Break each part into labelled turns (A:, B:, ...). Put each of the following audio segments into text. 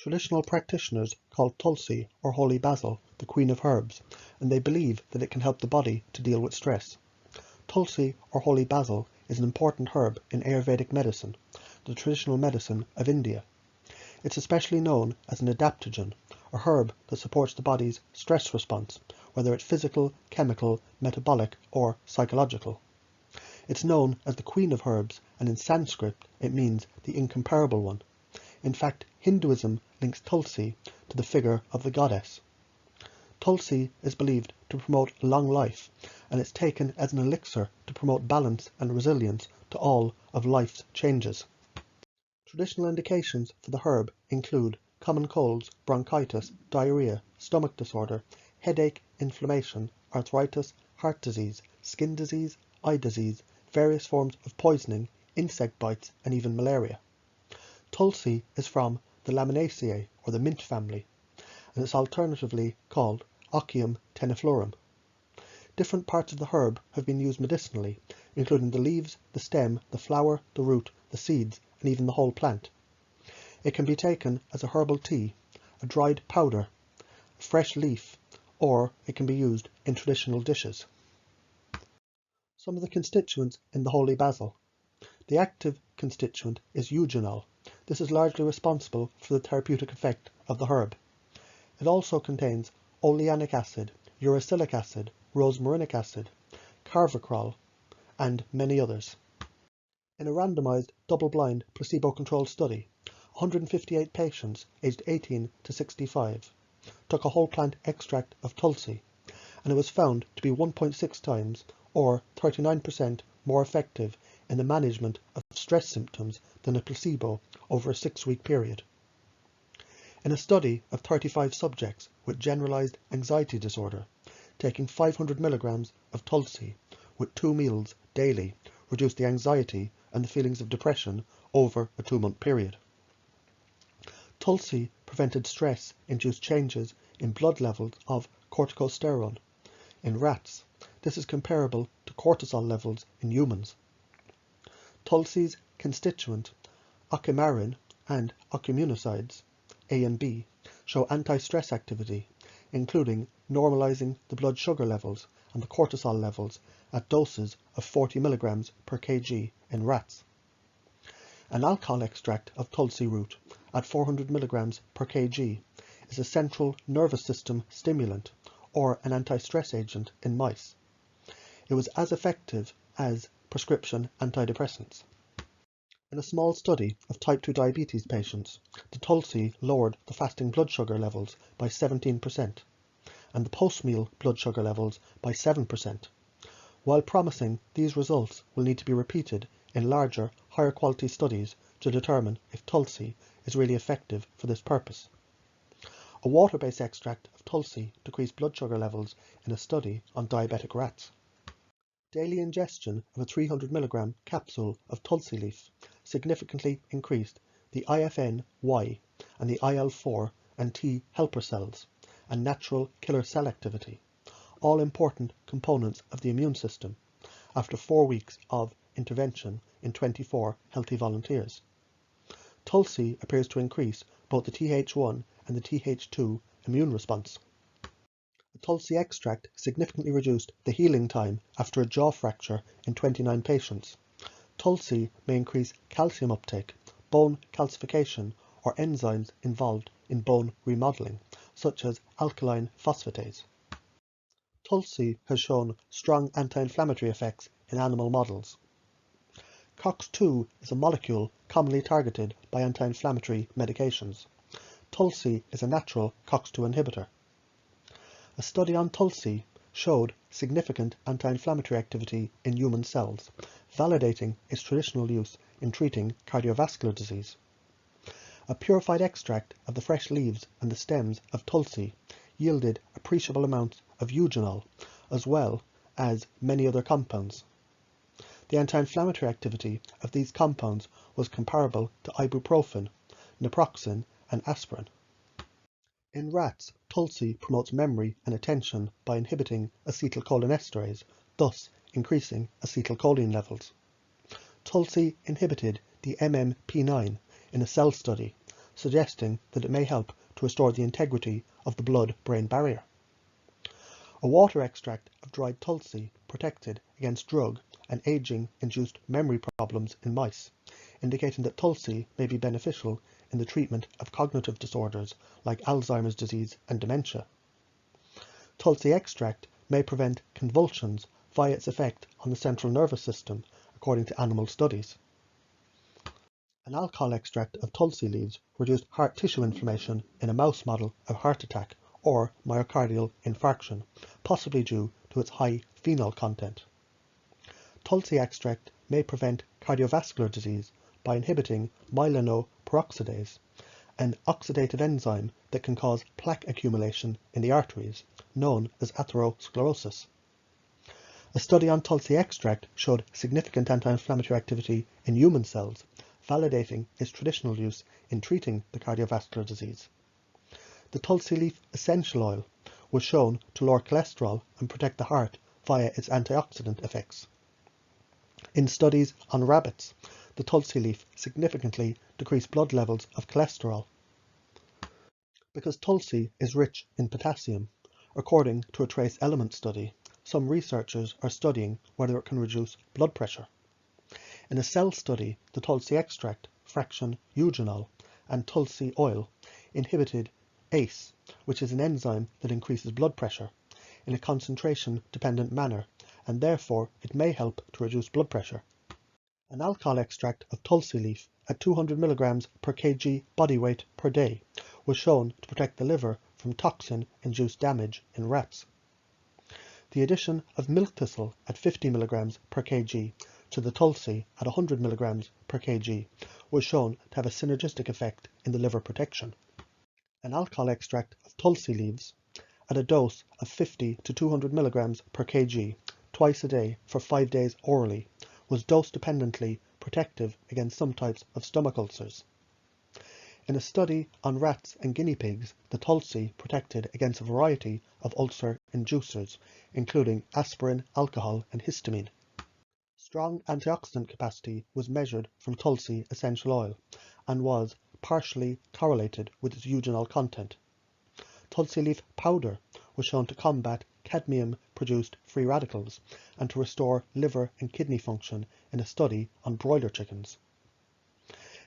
A: Traditional practitioners call Tulsi or holy basil the queen of herbs, and they believe that it can help the body to deal with stress. Tulsi or holy basil is an important herb in Ayurvedic medicine, the traditional medicine of India. It's especially known as an adaptogen, a herb that supports the body's stress response, whether it's physical, chemical, metabolic, or psychological. It's known as the queen of herbs, and in Sanskrit it means the incomparable one. In fact, Hinduism links Tulsi to the figure of the goddess. Tulsi is believed to promote long life, and it's taken as an elixir to promote balance and resilience to all of life's changes. Traditional indications for the herb include common colds, bronchitis, diarrhea, stomach disorder, headache, inflammation, arthritis, heart disease, skin disease, eye disease, various forms of poisoning, insect bites, and even malaria. Tulsi is from the Laminaceae, or the mint family, and it's alternatively called Occium teniflorum. Different parts of the herb have been used medicinally, including the leaves, the stem, the flower, the root, the seeds, and even the whole plant. It can be taken as a herbal tea, a dried powder, a fresh leaf, or it can be used in traditional dishes. Some of the constituents in the holy basil. The active constituent is eugenol. This is largely responsible for the therapeutic effect of the herb. It also contains oleanic acid, uracilic acid, rosmarinic acid, carvacrol, and many others. In a randomized, double-blind, placebo-controlled study, 158 patients aged 18 to 65 took a whole plant extract of Tulsi, and it was found to be 1.6 times, or 39% more effective in the management of stress symptoms than a placebo over a 6-week period. In a study of 35 subjects with generalized anxiety disorder, taking 500 milligrams of Tulsi with 2 meals daily reduced the anxiety and the feelings of depression over a 2-month period. Tulsi prevented stress-induced changes in blood levels of corticosterone in rats. This is comparable to cortisol levels in humans. Tulsi's constituent, ocimarin and ocimmunosides, A and B, show anti-stress activity, including normalizing the blood sugar levels and the cortisol levels at doses of 40 milligrams per kg in rats. An alcohol extract of Tulsi root at 400 milligrams per kg is a central nervous system stimulant or an anti-stress agent in mice. It was as effective as prescription antidepressants. In a small study of type 2 diabetes patients, the Tulsi lowered the fasting blood sugar levels by 17% and the post-meal blood sugar levels by 7%. While promising, these results will need to be repeated in larger, higher quality studies to determine if Tulsi is really effective for this purpose. A water-based extract of Tulsi decreased blood sugar levels in a study on diabetic rats. Daily ingestion of a 300 milligram capsule of Tulsi leaf significantly increased the IFN-Y and the IL-4 and T helper cells and natural killer cell activity, all important components of the immune system, after 4 weeks of intervention in 24 healthy volunteers. Tulsi appears to increase both the Th1 and the Th2 immune response. The Tulsi extract significantly reduced the healing time after a jaw fracture in 29 patients. Tulsi may increase calcium uptake, bone calcification, or enzymes involved in bone remodeling, such as alkaline phosphatase. Tulsi has shown strong anti-inflammatory effects in animal models. COX-2 is a molecule commonly targeted by anti-inflammatory medications. Tulsi is a natural COX-2 inhibitor. A study on Tulsi showed significant anti-inflammatory activity in human cells, validating its traditional use in treating cardiovascular disease. A purified extract of the fresh leaves and the stems of Tulsi yielded appreciable amounts of eugenol, as well as many other compounds. The anti-inflammatory activity of these compounds was comparable to ibuprofen, naproxen, and aspirin. In rats, Tulsi promotes memory and attention by inhibiting acetylcholinesterase, thus increasing acetylcholine levels. Tulsi inhibited the MMP9 in a cell study, suggesting that it may help to restore the integrity of the blood-brain barrier. A water extract of dried Tulsi protected against drug and aging-induced memory problems in mice, indicating that Tulsi may be beneficial in the treatment of cognitive disorders like Alzheimer's disease and dementia. Tulsi extract may prevent convulsions via its effect on the central nervous system, according to animal studies. An alcohol extract of Tulsi leaves reduced heart tissue inflammation in a mouse model of heart attack or myocardial infarction, possibly due to its high phenol content. Tulsi extract may prevent cardiovascular disease by inhibiting myelinoperoxidase, an oxidative enzyme that can cause plaque accumulation in the arteries, known as atherosclerosis. A study on Tulsi extract showed significant anti-inflammatory activity in human cells, validating its traditional use in treating the cardiovascular disease. The Tulsi leaf essential oil was shown to lower cholesterol and protect the heart via its antioxidant effects. In studies on rabbits, the Tulsi leaf significantly decreased blood levels of cholesterol. Because Tulsi is rich in potassium, according to a trace element study, some researchers are studying whether it can reduce blood pressure. In a cell study, the Tulsi extract, fraction eugenol, and Tulsi oil inhibited ACE, which is an enzyme that increases blood pressure, in a concentration-dependent manner, and therefore it may help to reduce blood pressure. An alcohol extract of Tulsi leaf at 200 mg per kg body weight per day was shown to protect the liver from toxin-induced damage in rats. The addition of milk thistle at 50 mg per kg to the Tulsi at 100 mg per kg was shown to have a synergistic effect in the liver protection. An alcohol extract of Tulsi leaves at a dose of 50 to 200 mg per kg twice a day for 5 days orally was dose-dependently protective against some types of stomach ulcers. In a study on rats and guinea pigs, the Tulsi protected against a variety of ulcer inducers, including aspirin, alcohol, and histamine. Strong antioxidant capacity was measured from Tulsi essential oil and was partially correlated with its eugenol content. Tulsi leaf powder was shown to combat cadmium-produced free radicals and to restore liver and kidney function in a study on broiler chickens.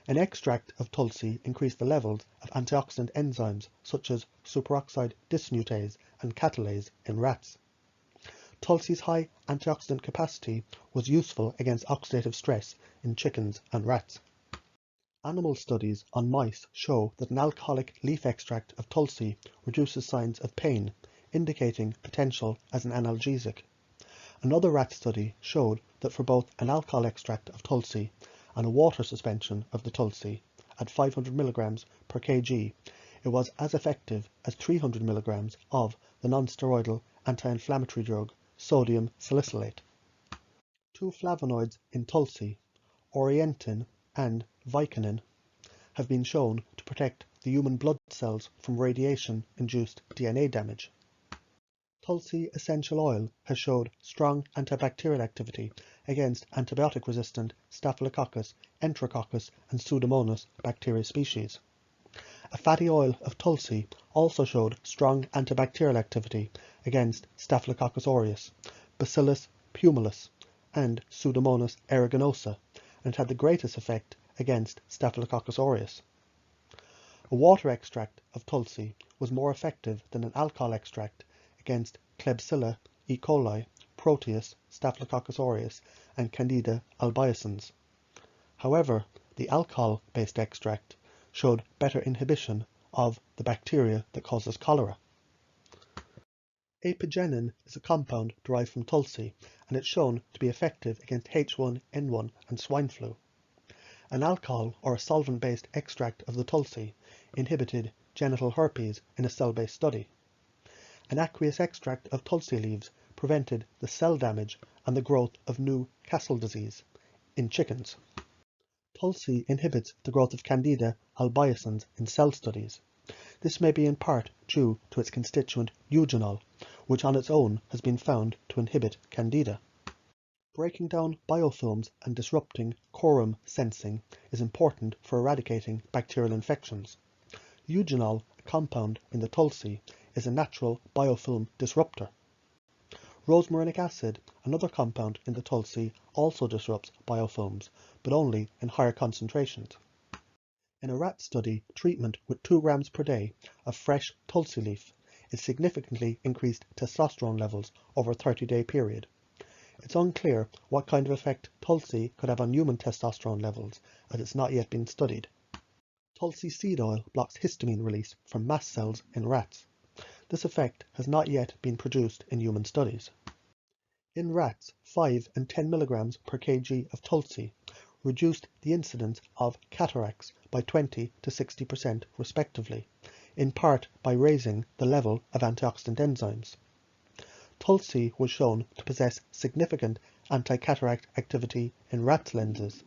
A: An extract of Tulsi increased the levels of antioxidant enzymes such as superoxide dismutase and catalase in rats. Tulsi's high antioxidant capacity was useful against oxidative stress in chickens and rats. Animal studies on mice show that an alcoholic leaf extract of Tulsi reduces signs of pain, indicating potential as an analgesic. Another rat study showed that for both an alcohol extract of Tulsi and a water suspension of the Tulsi at 500 mg per kg, it was as effective as 300 mg of the non-steroidal anti-inflammatory drug sodium salicylate. Two flavonoids in Tulsi, orientin and vicinin, have been shown to protect the human blood cells from radiation-induced DNA damage. Tulsi essential oil has showed strong antibacterial activity against antibiotic-resistant Staphylococcus, Enterococcus, and Pseudomonas bacteria species. A fatty oil of Tulsi also showed strong antibacterial activity against Staphylococcus aureus, Bacillus pumilus, and Pseudomonas aeruginosa, and had the greatest effect against Staphylococcus aureus. A water extract of Tulsi was more effective than an alcohol extract against Klebsiella, E. coli, Proteus, Staphylococcus aureus, and Candida albicans. However, the alcohol-based extract showed better inhibition of the bacteria that causes cholera. Apigenin is a compound derived from Tulsi, and it's shown to be effective against H1N1 and swine flu. An alcohol or a solvent-based extract of the Tulsi inhibited genital herpes in a cell-based study. An aqueous extract of Tulsi leaves prevented the cell damage and the growth of new Castle disease in chickens. Tulsi inhibits the growth of Candida albicans in cell studies. This may be in part due to its constituent eugenol, which on its own has been found to inhibit Candida. Breaking down biofilms and disrupting quorum sensing is important for eradicating bacterial infections. Eugenol, a compound in the Tulsi, is a natural biofilm disruptor. Rosmarinic acid, another compound in the Tulsi, also disrupts biofilms, but only in higher concentrations. In a rat study, treatment with 2 grams per day of fresh Tulsi leaf, it significantly increased testosterone levels over a 30-day period. It's unclear what kind of effect Tulsi could have on human testosterone levels, as it's not yet been studied. Tulsi seed oil blocks histamine release from mast cells in rats. This effect has not yet been produced in human studies. In rats, 5 and 10 mg per kg of Tulsi reduced the incidence of cataracts by 20 to 60% respectively, in part by raising the level of antioxidant enzymes. Tulsi was shown to possess significant anti-cataract activity in rats' lenses.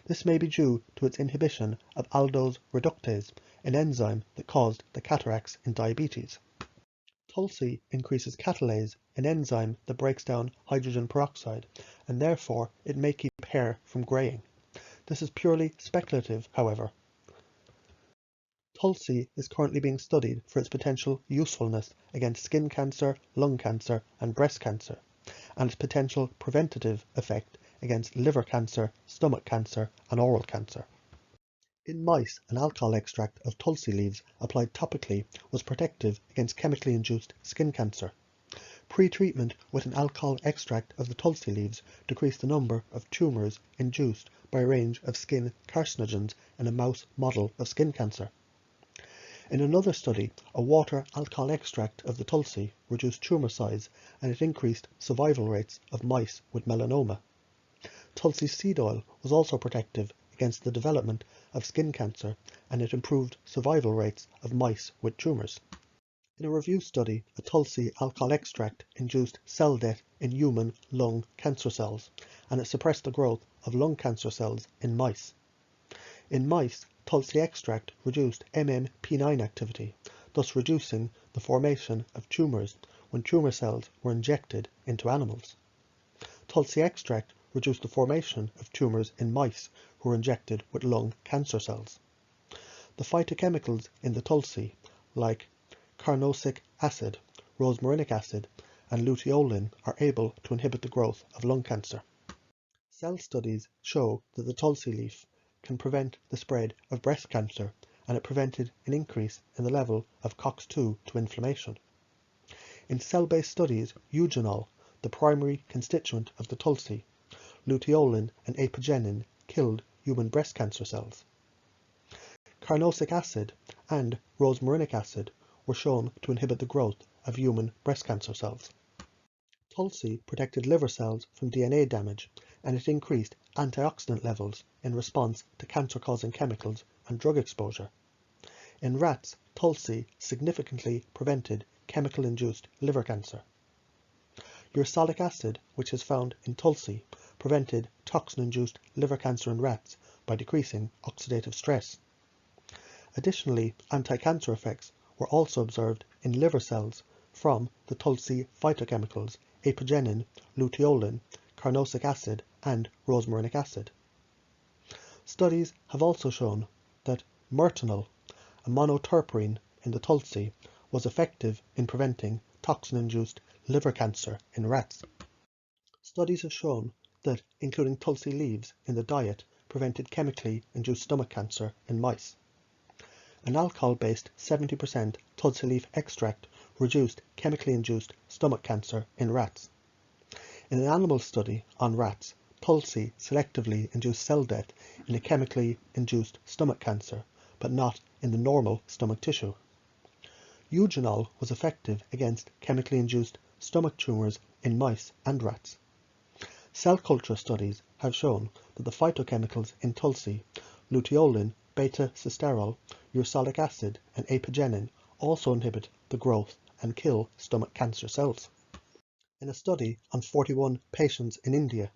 A: This may be due to its inhibition of aldose reductase, an enzyme that caused the cataracts in diabetes. Tulsi increases catalase, an enzyme that breaks down hydrogen peroxide, and therefore it may keep hair from greying. This is purely speculative, however. Tulsi is currently being studied for its potential usefulness against skin cancer, lung cancer, and breast cancer, and its potential preventative effect against liver cancer, stomach cancer, and oral cancer. In mice, an alcohol extract of Tulsi leaves applied topically was protective against chemically induced skin cancer. Pre-treatment with an alcohol extract of the Tulsi leaves decreased the number of tumours induced by a range of skin carcinogens in a mouse model of skin cancer. In another study, a water alcohol extract of the Tulsi reduced tumour size and it increased survival rates of mice with melanoma. Tulsi seed oil was also protective against the development of skin cancer and it improved survival rates of mice with tumours. In a review study, a Tulsi alcohol extract induced cell death in human lung cancer cells and it suppressed the growth of lung cancer cells in mice. In mice, Tulsi extract reduced MMP9 activity, thus reducing the formation of tumours when tumour cells were injected into animals. Tulsi extract reduced the formation of tumours in mice who were injected with lung cancer cells. The phytochemicals in the Tulsi, like carnosic acid, rosmarinic acid, and luteolin, are able to inhibit the growth of lung cancer. Cell studies show that the Tulsi leaf can prevent the spread of breast cancer, and it prevented an increase in the level of COX-2 to inflammation. In cell-based studies, eugenol, the primary constituent of the Tulsi, luteolin and apigenin killed human breast cancer cells. Carnosic acid and rosmarinic acid were shown to inhibit the growth of human breast cancer cells. Tulsi protected liver cells from DNA damage, and it increased antioxidant levels in response to cancer-causing chemicals and drug exposure. In rats, Tulsi significantly prevented chemical-induced liver cancer. Ursolic acid, which is found in Tulsi, prevented toxin-induced liver cancer in rats by decreasing oxidative stress. Additionally, anti-cancer effects were also observed in liver cells from the Tulsi phytochemicals apigenin, luteolin, carnosic acid, and rosmarinic acid. Studies have also shown that mertenol, a monoterpene in the Tulsi, was effective in preventing toxin-induced liver cancer in rats. Studies have shown that including Tulsi leaves in the diet prevented chemically induced stomach cancer in mice. An alcohol-based 70% Tulsi leaf extract reduced chemically induced stomach cancer in rats. In an animal study on rats, Tulsi selectively induced cell death in a chemically induced stomach cancer, but not in the normal stomach tissue. Eugenol was effective against chemically induced stomach tumours in mice and rats. Cell culture studies have shown that the phytochemicals in Tulsi, luteolin, beta-sitosterol, ursolic acid, and apigenin also inhibit the growth and kill stomach cancer cells. In a study on 41 patients in India,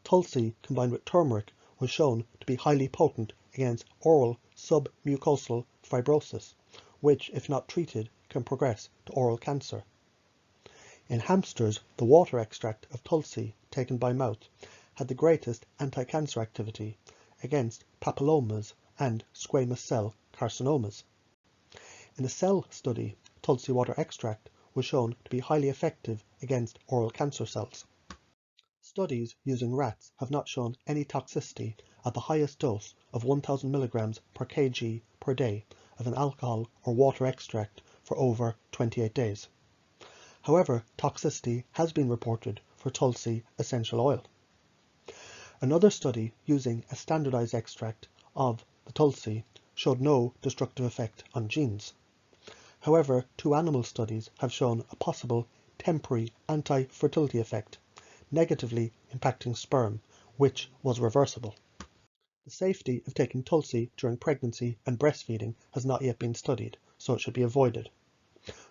A: Tulsi combined with turmeric was shown to be highly potent against oral submucosal fibrosis, which, if not treated, can progress to oral cancer. In hamsters, the water extract of Tulsi taken by mouth had the greatest anti-cancer activity against papillomas and squamous cell carcinomas. In a cell study, Tulsi water extract was shown to be highly effective against oral cancer cells. Studies using rats have not shown any toxicity at the highest dose of 1000 mg per kg per day of an alcohol or water extract for over 28 days. However, toxicity has been reported for Tulsi essential oil. Another study using a standardized extract of the Tulsi showed no destructive effect on genes. However, 2 animal studies have shown a possible temporary anti-fertility effect, negatively impacting sperm, which was reversible. The safety of taking Tulsi during pregnancy and breastfeeding has not yet been studied, so it should be avoided.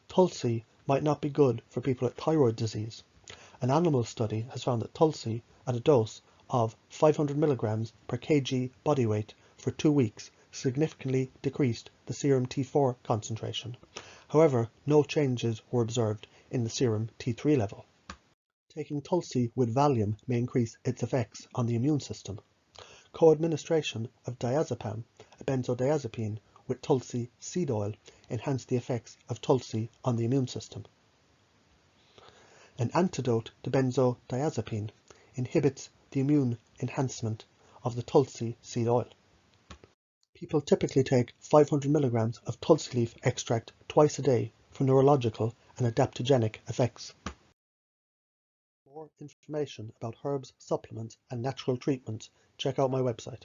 A: Tulsi might not be good for people with thyroid disease. An animal study has found that Tulsi at a dose of 500 mg per kg body weight for 2 weeks significantly decreased the serum T4 concentration. However, no changes were observed in the serum T3 level. Taking Tulsi with Valium may increase its effects on the immune system. Co-administration of diazepam, a benzodiazepine, with Tulsi seed oil enhanced the effects of Tulsi on the immune system. An antidote to benzodiazepine inhibits the immune enhancement of the Tulsi seed oil. People typically take 500 mg of Tulsi leaf extract twice a day for neurological and adaptogenic effects. For more information about herbs, supplements, and natural treatments, check out my website.